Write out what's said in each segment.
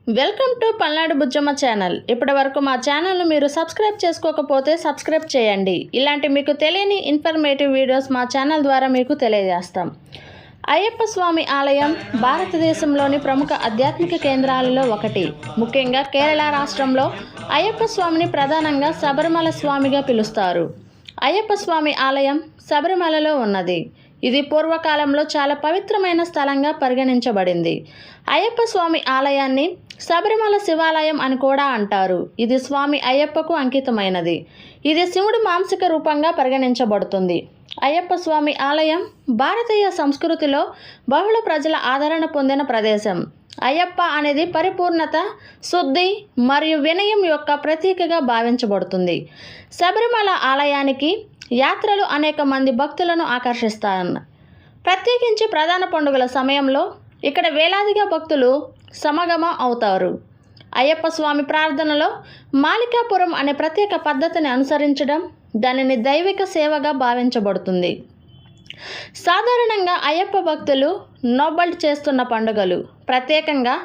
Welcome to Palnadu Bujjamma channel. ఇప్పటి వరకు మా ఛానల్ను మీరు సబ్స్క్రైబ్ చేసుకోకపోతే సబ్స్క్రైబ్ చేయండి. ఇలాంటి మీకు తెలియని ఇన్ఫర్మేటివ్ వీడియోస్ మా ఛానల్ ద్వారా మీకు తెలియజేస్తాం. అయ్యప్ప స్వామి ఆలయం భారతదేశంలోని ప్రముఖ ఆధ్యాత్మిక కేంద్రాలలో ఒకటి. ముఖ్యంగా కేరళ రాష్ట్రంలో అయ్యప్ప స్వామిని ప్రధానంగా శబరిమల స్వామిగా పిలుస్తారు. అయ్యప్ప స్వామి ఆలయం శబరిమలలో ఉన్నది. ఇది పూర్వకాలంలో చాలా పవిత్రమైన స్థలంగా పరిగణించబడింది. అయ్యప్ప స్వామి ఆలయాన్ని శబరిమల శివాలయం అని కూడా అంటారు. ఇది స్వామి అయ్యప్పకు అంకితమైనది. ఇది శివుడి మాంసిక రూపంగా పరిగణించబడుతుంది. అయ్యప్ప స్వామి ఆలయం భారతీయ సంస్కృతిలో బహుళ ప్రజల ఆదరణ పొందిన ప్రదేశం. అయ్యప్ప అనేది పరిపూర్ణత, శుద్ధి మరియు వినయం యొక్క ప్రతీకగా భావించబడుతుంది. శబరిమల ఆలయానికి యాత్రలు అనేక మంది భక్తులను ఆకర్షిస్తాయి. ప్రత్యేకించి ప్రధాన పండుగల సమయంలో ఇక్కడ వేలాదిగా భక్తులు సమాగమం అవుతారు. అయ్యప్ప స్వామి ప్రార్థనలో మాలికాపురం అనే ప్రత్యేక పద్ధతిని అనుసరించడం దానిని దైవిక సేవగా భావించబడుతుంది. సాధారణంగా అయ్యప్ప భక్తులు నోబల్ట్ చేస్తున్న పండుగలు, ప్రత్యేకంగా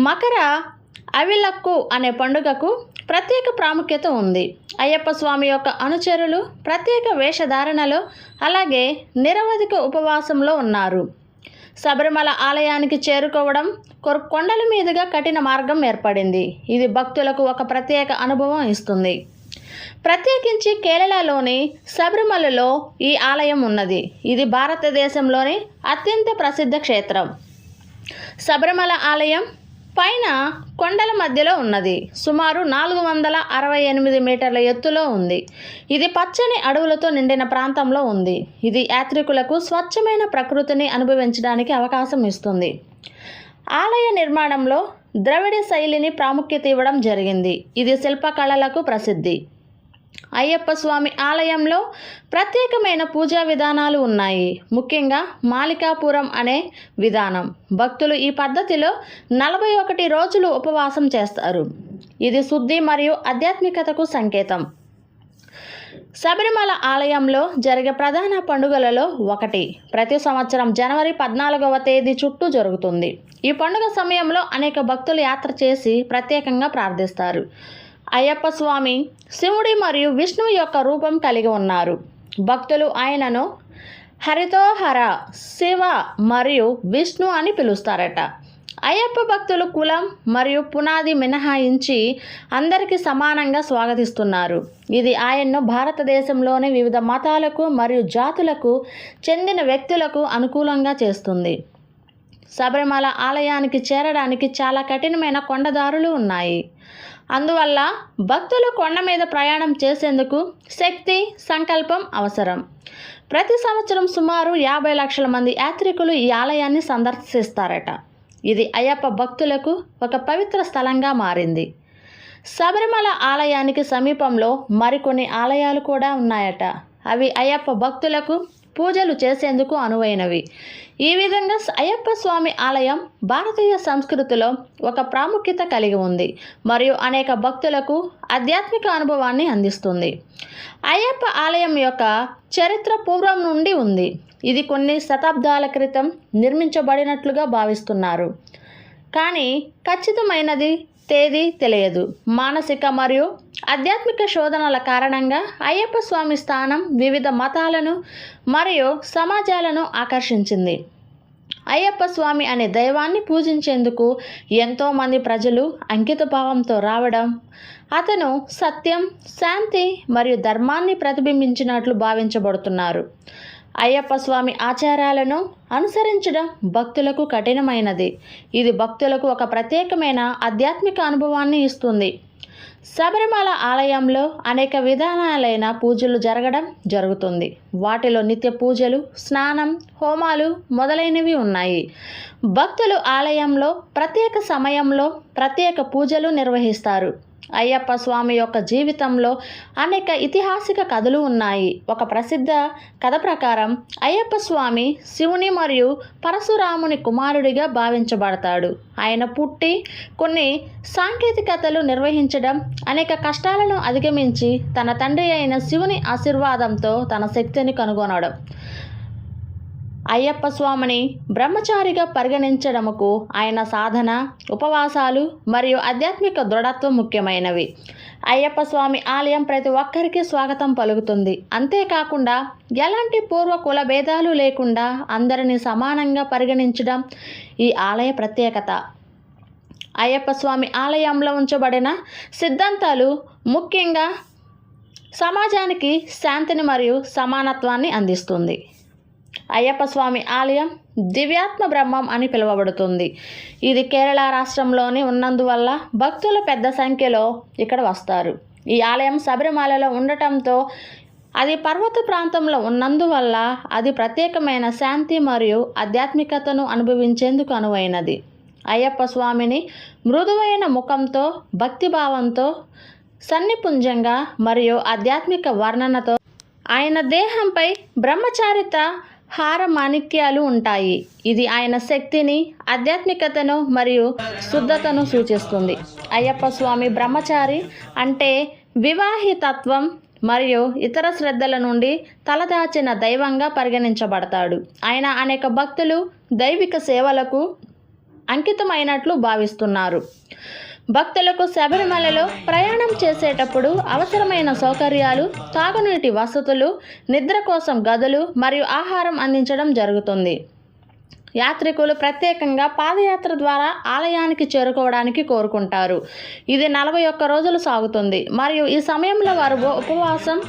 మకర అవిలక్కు అనే పండుగకు ప్రత్యేక ప్రాముఖ్యత ఉంది. అయ్యప్ప స్వామి యొక్క అనుచరులు ప్రత్యేక వేషధారణలో అలాగే నిరవధిక ఉపవాసంలో ఉన్నారు. శబరిమల ఆలయానికి చేరుకోవడం కొండల మీదుగా కఠిన మార్గం ఏర్పడింది. ఇది భక్తులకు ఒక ప్రత్యేక అనుభవం ఇస్తుంది. ప్రత్యేకించి కేరళలోని శబరిమలలో ఈ ఆలయం ఉన్నది. ఇది భారతదేశంలోని అత్యంత ప్రసిద్ధ క్షేత్రం. శబరిమల ఆలయం పైన కొండల మధ్యలో ఉన్నది. సుమారు 468 మీటర్ల ఎత్తులో ఉంది. ఇది పచ్చని అడవులతో నిండిన ప్రాంతంలో ఉంది. ఇది యాత్రికులకు స్వచ్ఛమైన ప్రకృతిని అనుభవించడానికి అవకాశం ఇస్తుంది. ఆలయ నిర్మాణంలో ద్రవిడ శైలిని ప్రాముఖ్యత ఇవ్వడం జరిగింది. ఇది శిల్పకళలకు ప్రసిద్ధి. అయ్యప్ప స్వామి ఆలయంలో ప్రత్యేకమైన పూజా విధానాలు ఉన్నాయి. ముఖ్యంగా మాలికాపురం అనే విధానం. భక్తులు ఈ పద్ధతిలో 41 రోజులు ఉపవాసం చేస్తారు. ఇది శుద్ధి మరియు ఆధ్యాత్మికతకు సంకేతం. శబరిమల ఆలయంలో జరిగే ప్రధాన పండుగలలో ఒకటి ప్రతి సంవత్సరం జనవరి 14వ తేదీ చుట్టూ జరుగుతుంది. ఈ పండుగ సమయంలో అనేక భక్తులు యాత్ర చేసి ప్రత్యేకంగా ప్రార్థిస్తారు. అయ్యప్ప స్వామి శివుడి మరియు విష్ణువు యొక్క రూపం కలిగి ఉన్నారు. భక్తులు ఆయనను హరితోహర, శివ మరియు విష్ణు అని పిలుస్తారట. అయ్యప్ప భక్తులు కులం మరియు పునాది మినహాయించి అందరికీ సమానంగా స్వాగతిస్తున్నారు. ఇది ఆయన్ను భారతదేశంలోని వివిధ మతాలకు మరియు జాతులకు చెందిన వ్యక్తులకు అనుకూలంగా చేస్తుంది. శబరిమల ఆలయానికి చేరడానికి చాలా కఠినమైన కొండదారులు ఉన్నాయి. అందువల్ల భక్తులు కొండ మీద ప్రయాణం చేసేందుకు శక్తి, సంకల్పం అవసరం. ప్రతి సంవత్సరం సుమారు 50 లక్షల మంది యాత్రికులు ఈ ఆలయాన్ని సందర్శిస్తారట. ఇది అయ్యప్ప భక్తులకు ఒక పవిత్ర స్థలంగా మారింది. శబరిమల ఆలయానికి సమీపంలో మరికొన్ని ఆలయాలు కూడా ఉన్నాయట. అవి అయ్యప్ప భక్తులకు పూజలు చేసేందుకు అనువైనవి. ఈ విధంగా అయ్యప్ప స్వామి ఆలయం భారతీయ సంస్కృతిలో ఒక ప్రాముఖ్యత కలిగి ఉంది మరియు అనేక భక్తులకు ఆధ్యాత్మిక అనుభవాన్ని అందిస్తుంది. అయ్యప్ప ఆలయం యొక్క చరిత్ర పూర్వం నుండి ఉంది. ఇది కొన్ని శతాబ్దాల క్రితం నిర్మించబడినట్లుగా భావిస్తున్నారు, కానీ ఖచ్చితమైనది తేదీ తెలియదు. మానసిక మరియు ఆధ్యాత్మిక శోధనల కారణంగా అయ్యప్ప స్వామి స్థానం వివిధ మతాలను మరియు సమాజాలను ఆకర్షించింది. అయ్యప్ప స్వామి అనే దైవాన్ని పూజించేందుకు ఎంతోమంది ప్రజలు అంకితభావంతో రావడం, అతను సత్యం, శాంతి మరియు ధర్మాన్ని ప్రతిబింబించినట్లు భావించబడుతున్నారు. అయ్యప్ప స్వామి ఆచారాలను అనుసరించడం భక్తులకు కఠినమైనది. ఇది భక్తులకు ఒక ప్రత్యేకమైన ఆధ్యాత్మిక అనుభవాన్ని ఇస్తుంది. శబరిమల ఆలయంలో అనేక విధానాలైన పూజలు జరుగుతుంది. వాటిలో నిత్య పూజలు, స్నానం, హోమాలు మొదలైనవి ఉన్నాయి. భక్తులు ఆలయంలో ప్రత్యేక సమయంలో ప్రత్యేక పూజలు నిర్వహిస్తారు. అయ్యప్ప స్వామి యొక్క జీవితంలో అనేక ఐతిహాసిక కథలు ఉన్నాయి. ఒక ప్రసిద్ధ కథ ప్రకారం అయ్యప్ప స్వామి శివుని మరియు పరశురాముని కుమారుడిగా భావించబడతాడు. ఆయన పుట్టి కొన్ని సాంకేతికతలు నిర్వహించడం, అనేక కష్టాలను అధిగమించి తన తండ్రి అయిన శివుని ఆశీర్వాదంతో తన శక్తిని కనుగొనడం. అయ్యప్ప స్వామిని బ్రహ్మచారిగా పరిగణించడముకు ఆయన సాధన, ఉపవాసాలు మరియు ఆధ్యాత్మిక దృఢత్వం ముఖ్యమైనవి. అయ్యప్ప స్వామి ఆలయం ప్రతి ఒక్కరికి స్వాగతం పలుకుతుంది. అంతేకాకుండా ఎలాంటి పూర్వ కుల భేదాలు లేకుండా అందరినీ సమానంగా పరిగణించడం ఈ ఆలయ ప్రత్యేకత. అయ్యప్ప స్వామి ఆలయంలో ఉంచబడిన సిద్ధాంతాలు ముఖ్యంగా సమాజానికి శాంతిని మరియు సమానత్వాన్ని అందిస్తుంది. అయ్యప్ప స్వామి ఆలయం దివ్యాత్మ బ్రహ్మం అని పిలువబడుతుంది. ఇది కేరళ రాష్ట్రంలోని ఉన్నందువల్ల భక్తులు పెద్ద సంఖ్యలో ఇక్కడ వస్తారు. ఈ ఆలయం శబరిమలలో ఉండటంతో అది పర్వత ప్రాంతంలో ఉన్నందువల్ల అది ప్రత్యేకమైన శాంతి మరియు ఆధ్యాత్మికతను అనుభవించేందుకు అనువైనది. అయ్యప్ప స్వామిని మృదువైన ముఖంతో, భక్తిభావంతో, సన్నిపుంజంగా మరియు ఆధ్యాత్మిక వర్ణనతో ఆయన దేహంపై బ్రహ్మచారిత హార మాణిక్యాలు ఉంటాయి. ఇది ఆయన శక్తిని, ఆధ్యాత్మికతను మరియు శుద్ధతను సూచిస్తుంది. అయ్యప్ప స్వామి బ్రహ్మచారి అంటే వివాహితత్వం మరియు ఇతర శ్రద్ధల నుండి తలదాచిన దైవంగా పరిగణించబడతాడు. ఆయన అనేక భక్తులు దైవిక సేవలకు అంకితమైనట్లు భావిస్తున్నారు. భక్తులకు శబరిమలలో ప్రయాణం చేసేటప్పుడు అవసరమైన సౌకర్యాలు, తాగునీటి వసతులు, నిద్ర కోసం గదులు మరియు ఆహారం అందించడం జరుగుతుంది. యాత్రికులు ప్రత్యేకంగా పాదయాత్ర ద్వారా ఆలయానికి చేరుకోవడానికి కోరుకుంటారు. ఇది 41 రోజులు సాగుతుంది మరియు ఈ సమయంలో వారు ఉపవాసం,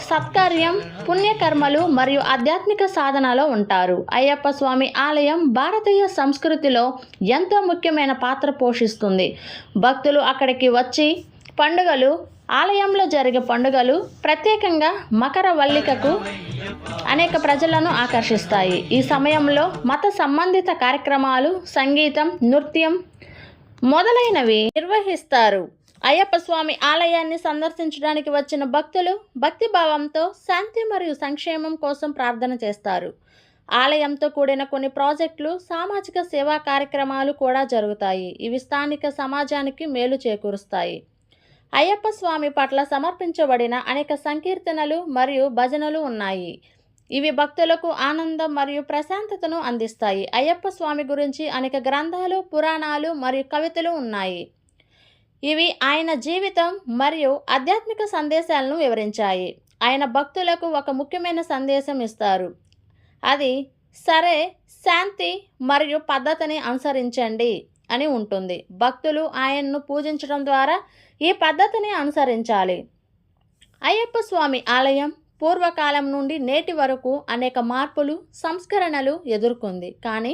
సత్కార్యం, పుణ్యకర్మలు మరియు ఆధ్యాత్మిక సాధనలో ఉంటారు. అయ్యప్ప స్వామి ఆలయం భారతీయ సంస్కృతిలో ఎంతో ముఖ్యమైన పాత్ర పోషిస్తుంది. భక్తులు అక్కడికి వచ్చి పండుగలు, ఆలయంలో జరిగే పండుగలు, ప్రత్యేకంగా మకర వల్లికకు అనేక ప్రజలను ఆకర్షిస్తాయి. ఈ సమయంలో మత సంబంధిత కార్యక్రమాలు, సంగీతం, నృత్యం మొదలైనవి నిర్వహిస్తారు. అయ్యప్ప స్వామి ఆలయాన్ని సందర్శించడానికి వచ్చిన భక్తులు భక్తిభావంతో శాంతి మరియు సంక్షేమం కోసం ప్రార్థన చేస్తారు. ఆలయంతో కూడిన కొన్ని ప్రాజెక్టులు, సామాజిక సేవా కార్యక్రమాలు కూడా జరుగుతాయి. ఇవి స్థానిక సమాజానికి మేలు చేకూరుస్తాయి. అయ్యప్ప స్వామి పట్ల సమర్పించబడిన అనేక సంకీర్తనలు మరియు భజనలు ఉన్నాయి. ఇవి భక్తులకు ఆనందం మరియు ప్రశాంతతను అందిస్తాయి. అయ్యప్ప స్వామి గురించి అనేక గ్రంథాలు, పురాణాలు మరియు కవితలు ఉన్నాయి. ఇవి ఆయన జీవితం మరియు ఆధ్యాత్మిక సందేశాలను వివరించాయి. ఆయన భక్తులకు ఒక ముఖ్యమైన సందేశం ఇస్తారు. అది సరే, శాంతి మరియు పద్ధతిని అనుసరించండి అని ఉంటుంది. భక్తులు ఆయన్ను పూజించడం ద్వారా ఈ పద్ధతిని అనుసరించాలి. అయ్యప్ప స్వామి ఆలయం పూర్వకాలం నుండి నేటి వరకు అనేక మార్పులు, సంస్కరణలు ఎదుర్కొంది. కానీ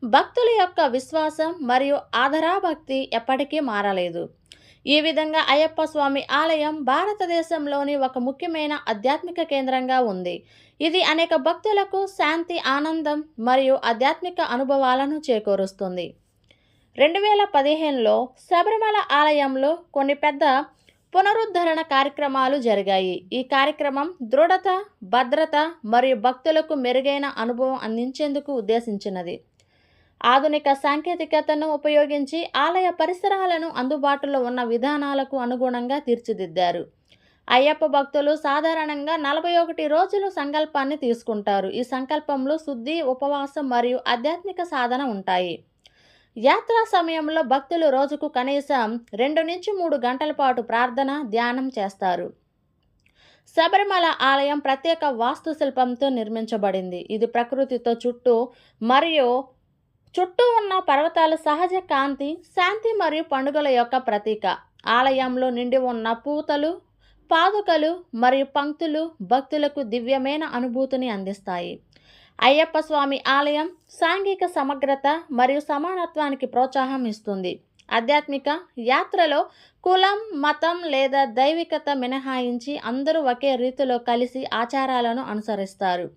భక్తుల యొక్క విశ్వాసం మరియు ఆదరాభక్తి ఎప్పటికీ మారలేదు. ఈ విధంగా అయ్యప్ప స్వామి ఆలయం భారతదేశంలోని ఒక ముఖ్యమైన ఆధ్యాత్మిక కేంద్రంగా ఉంది. ఇది అనేక భక్తులకు శాంతి, ఆనందం మరియు ఆధ్యాత్మిక అనుభవాలను చేకూరుస్తుంది. 2015లో శబరిమల ఆలయంలో కొన్ని పెద్ద పునరుద్ధరణ కార్యక్రమాలు జరిగాయి. ఈ కార్యక్రమం దృఢత, భద్రత మరియు భక్తులకు మెరుగైన అనుభవం అందించేందుకు ఉద్దేశించినది. ఆధునిక సాంకేతికతను ఉపయోగించి ఆలయ పరిసరాలను అందుబాటులో ఉన్న విధానాలకు అనుగుణంగా తీర్చిదిద్దారు. అయ్యప్ప భక్తులు సాధారణంగా 41 రోజులు సంకల్పాన్ని తీసుకుంటారు. ఈ సంకల్పంలో శుద్ధి, ఉపవాసం మరియు ఆధ్యాత్మిక సాధన ఉంటాయి. యాత్రా సమయంలో భక్తులు రోజుకు కనీసం 2 నుంచి 3 గంటల పాటు ప్రార్థన, ధ్యానం చేస్తారు. శబరిమల ఆలయం ప్రత్యేక వాస్తుశిల్పంతో నిర్మించబడింది. ఇది ప్రకృతితో చుట్టూ ఉన్న పర్వతాల సహజ కాంతి, శాంతి మరియు పండుగల యొక్క ప్రతీక. ఆలయంలో నిండి ఉన్న పూతలు, పాదుకలు మరియు పంక్తులు భక్తులకు దివ్యమైన అనుభూతిని అందిస్తాయి. అయ్యప్ప స్వామి ఆలయం సాంఘిక సమగ్రత మరియు సమానత్వానికి ప్రోత్సాహం ఇస్తుంది. ఆధ్యాత్మిక యాత్రలో కులం, మతం లేదా దైవికత మినహాయించి అందరూ ఒకే రీతిలో కలిసి ఆచారాలను అనుసరిస్తారు.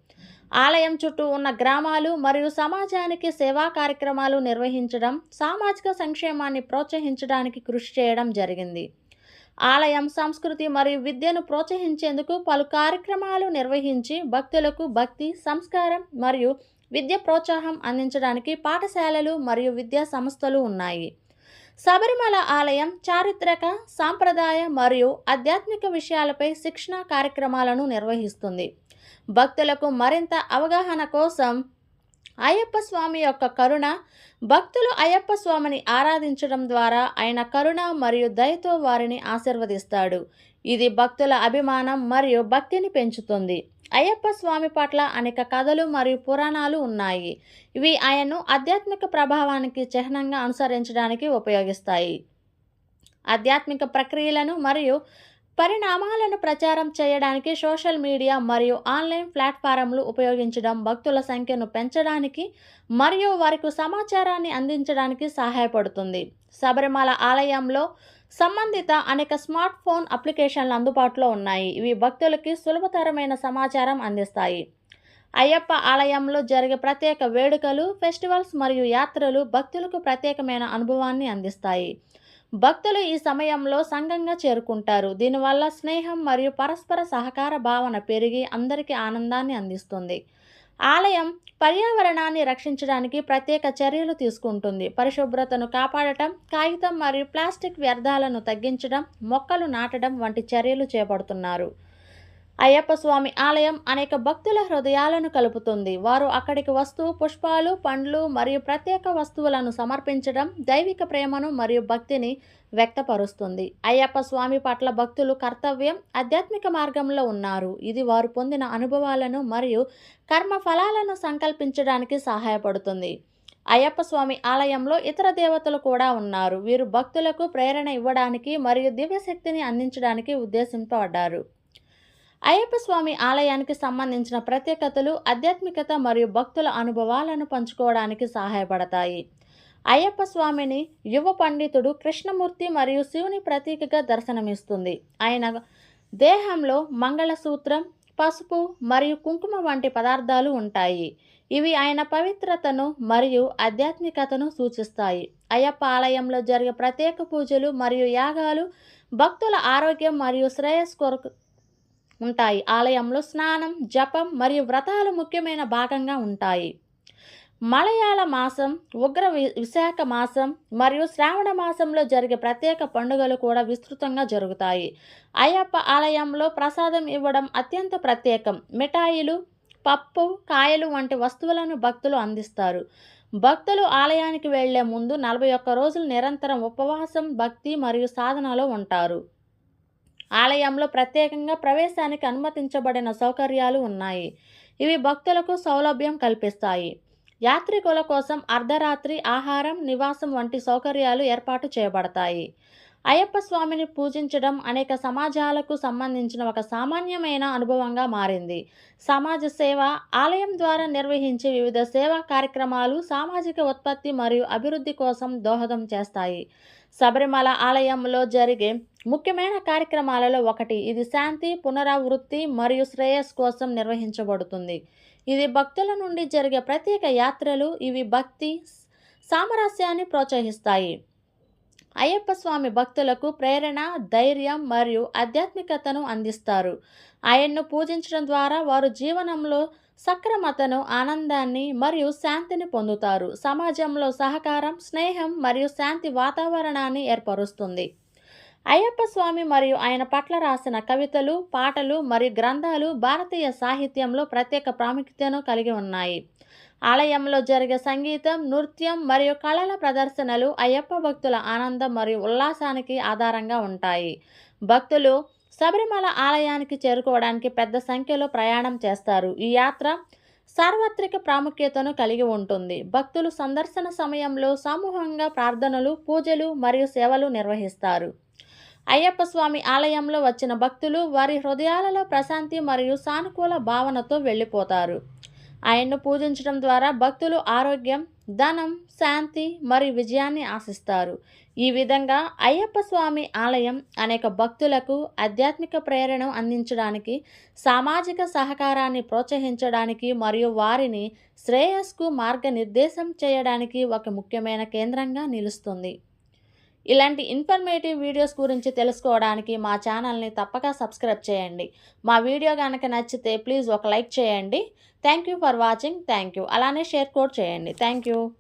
ఆలయం చుట్టూ ఉన్న గ్రామాలు మరియు సమాజానికి సేవా కార్యక్రమాలు నిర్వహించడం, సామాజిక సంక్షేమాన్ని ప్రోత్సహించడానికి కృషి చేయడం జరిగింది. ఆలయం సంస్కృతి మరియు విద్యను ప్రోత్సహించేందుకు పలు కార్యక్రమాలు నిర్వహించి భక్తులకు భక్తి, సంస్కారం మరియు విద్య ప్రోత్సాహం అందించడానికి పాఠశాలలు మరియు విద్యా సంస్థలు ఉన్నాయి. శబరిమల ఆలయం చారిత్రక, సాంప్రదాయ మరియు ఆధ్యాత్మిక విషయాలపై శిక్షణ కార్యక్రమాలను నిర్వహిస్తుంది. భక్తులకు మరింత అవగాహన కోసం అయ్యప్ప స్వామి యొక్క కరుణ. భక్తులు అయ్యప్ప స్వామిని ఆరాధించడం ద్వారా ఆయన కరుణ మరియు దయతో వారిని ఆశీర్వదిస్తాడు. ఇది భక్తుల అభిమానం మరియు భక్తిని పెంచుతుంది. అయ్యప్ప స్వామి పట్ల అనేక కథలు మరియు పురాణాలు ఉన్నాయి. ఇవి ఆయన్ను ఆధ్యాత్మిక ప్రభావానికి చిహ్నంగా అనుసరించడానికి ఉపయోగిస్తాయి. ఆధ్యాత్మిక ప్రక్రియలను మరియు పరిణామాలను ప్రచారం చేయడానికి సోషల్ మీడియా మరియు ఆన్లైన్ ప్లాట్ఫారంలు ఉపయోగించడం భక్తుల సంఖ్యను పెంచడానికి మరియు వారికి సమాచారాన్ని అందించడానికి సహాయపడుతుంది. శబరిమల ఆలయంలో సంబంధిత అనేక స్మార్ట్ ఫోన్ అప్లికేషన్లు అందుబాటులో ఉన్నాయి. ఇవి భక్తులకి సులభతరమైన సమాచారం అందిస్తాయి. అయ్యప్ప ఆలయంలో జరిగే ప్రత్యేక వేడుకలు, ఫెస్టివల్స్ మరియు యాత్రలు భక్తులకు ప్రత్యేకమైన అనుభవాన్ని అందిస్తాయి. భక్తులు ఈ సమయంలో సంఘంగా చేరుకుంటారు. దీనివల్ల స్నేహం మరియు పరస్పర సహకార భావన పెరిగి అందరికీ ఆనందాన్ని అందిస్తుంది. ఆలయం పర్యావరణాన్ని రక్షించడానికి ప్రత్యేక చర్యలు తీసుకుంటుంది. పరిశుభ్రతను కాపాడటం, కాగితం మరియు ప్లాస్టిక్ వ్యర్థాలను తగ్గించడం, మొక్కలు నాటడం వంటి చర్యలు చేపడుతున్నారు. అయ్యప్ప స్వామి ఆలయం అనేక భక్తుల హృదయాలను కలుపుతుంది. వారు అక్కడికి వస్తూ పుష్పాలు, పండ్లు మరియు ప్రత్యేక వస్తువులను సమర్పించడం దైవిక ప్రేమను మరియు భక్తిని వ్యక్తపరుస్తుంది. అయ్యప్ప స్వామి పట్ల భక్తులు కర్తవ్యం, ఆధ్యాత్మిక మార్గంలో ఉన్నారు. ఇది వారు పొందిన అనుభవాలను మరియు కర్మ ఫలాలను సంకల్పించడానికి సహాయపడుతుంది. అయ్యప్ప స్వామి ఆలయంలో ఇతర దేవతలు కూడా ఉన్నారు. వీరు భక్తులకు ప్రేరణ ఇవ్వడానికి మరియు దివ్యశక్తిని అందించడానికి ఉద్దేశింపబడ్డారు. అయ్యప్ప స్వామి ఆలయానికి సంబంధించిన ప్రత్యేకతలు ఆధ్యాత్మికత మరియు భక్తుల అనుభవాలను పంచుకోవడానికి సహాయపడతాయి. అయ్యప్ప స్వామిని యువ పండితుడు కృష్ణమూర్తి మరియు శివుని ప్రతీకగా దర్శనమిస్తుంది. ఆయన దేహంలో మంగళసూత్రం, పసుపు మరియు కుంకుమ వంటి పదార్థాలు ఉంటాయి. ఇవి ఆయన పవిత్రతను మరియు ఆధ్యాత్మికతను సూచిస్తాయి. అయ్యప్ప ఆలయంలో జరిగే ప్రత్యేక పూజలు మరియు యాగాలు భక్తుల ఆరోగ్యం మరియు శ్రేయస్సు కొరకు ఉంటాయి. ఆలయంలో స్నానం, జపం మరియు వ్రతాలు ముఖ్యమైన భాగంగా ఉంటాయి. మలయాళ మాసం, విశాఖ మాసం మరియు శ్రావణ మాసంలో జరిగే ప్రత్యేక పండుగలు కూడా విస్తృతంగా జరుగుతాయి. అయ్యప్ప ఆలయంలో ప్రసాదం ఇవ్వడం అత్యంత ప్రత్యేకం. మిఠాయిలు, పప్పు, కాయలు వంటి వస్తువులను భక్తులు అందిస్తారు. భక్తులు ఆలయానికి వెళ్లే ముందు 41 రోజులు నిరంతరం ఉపవాసం, భక్తి మరియు సాధనలో ఉంటారు. ఆలయంలో ప్రత్యేకంగా ప్రవేశానికి అనుమతించబడిన సౌకర్యాలు ఉన్నాయి. ఇవి భక్తులకు సౌలభ్యం కల్పిస్తాయి. యాత్రికుల కోసం అర్ధరాత్రి ఆహారం, నివాసం వంటి సౌకర్యాలు ఏర్పాటు చేయబడతాయి. అయ్యప్ప స్వామిని పూజించడం అనేక సమాజాలకు సంబంధించిన ఒక సామాన్యమైన అనుభవంగా మారింది. సమాజ సేవ. ఆలయం ద్వారా నిర్వహించే వివిధ సేవా కార్యక్రమాలు సామాజిక ఉత్పత్తి మరియు అభివృద్ధి కోసం దోహదం చేస్తాయి. శబరిమల ఆలయంలో జరిగే ముఖ్యమైన కార్యక్రమాలలో ఒకటి ఇది శాంతి, పునరావృత్తి మరియు శ్రేయస్సు కోసం నిర్వహించబడుతుంది. ఇది భక్తుల నుండి జరిగే ప్రత్యేక యాత్రలు. ఇవి భక్తి, సామరస్యాన్ని ప్రోత్సహిస్తాయి. అయ్యప్ప స్వామి భక్తులకు ప్రేరణ, ధైర్యం మరియు ఆధ్యాత్మికతను అందిస్తారు. ఆయన్ను పూజించడం ద్వారా వారు జీవనంలో సక్రమతను, ఆనందాన్ని మరియు శాంతిని పొందుతారు. సమాజంలో సహకారం, స్నేహం మరియు శాంతి వాతావరణాన్ని ఏర్పరుస్తుంది. అయ్యప్ప స్వామి మరియు ఆయన పట్ల రాసిన కవితలు, పాటలు మరియు గ్రంథాలు భారతీయ సాహిత్యంలో ప్రత్యేక ప్రాముఖ్యతను కలిగి ఉన్నాయి. ఆలయంలో జరిగే సంగీతం, నృత్యం మరియు కళల ప్రదర్శనలు అయ్యప్ప భక్తుల ఆనందం మరియు ఉల్లాసానికి ఆధారంగా ఉంటాయి. భక్తులు శబరిమల ఆలయానికి చేరుకోవడానికి పెద్ద సంఖ్యలో ప్రయాణం చేస్తారు. ఈ యాత్ర సార్వత్రిక ప్రాముఖ్యతను కలిగి ఉంటుంది. భక్తులు సందర్శన సమయంలో సమూహంగా ప్రార్థనలు, పూజలు మరియు సేవలు నిర్వహిస్తారు. అయ్యప్ప స్వామి ఆలయంలో వచ్చిన భక్తులు వారి హృదయాలలో ప్రశాంతి మరియు సానుకూల భావనతో వెళ్ళిపోతారు. ఆయన్ను పూజించడం ద్వారా భక్తులు ఆరోగ్యం, ధనం, శాంతి మరియు విజయాన్ని ఆశిస్తారు. ఈ విధంగా అయ్యప్ప స్వామి ఆలయం అనేక భక్తులకు ఆధ్యాత్మిక ప్రేరణను అందించడానికి, సామాజిక సహకారాన్ని ప్రోత్సహించడానికి మరియు వారిని శ్రేయస్సుకు మార్గనిర్దేశం చేయడానికి ఒక ముఖ్యమైన కేంద్రంగా నిలుస్తుంది. ఇలాంటి ఇన్ఫర్మేటివ్ వీడియోస్ గురించి తెలుసుకోవడానికి మా ఛానల్ని తప్పక సబ్స్క్రైబ్ చేయండి. మా వీడియో కనుక నచ్చితే ప్లీజ్ ఒక లైక్ చేయండి. Thank you for watching. Thank you. అలానే షేర్ కూడా చేయండి. Thank you.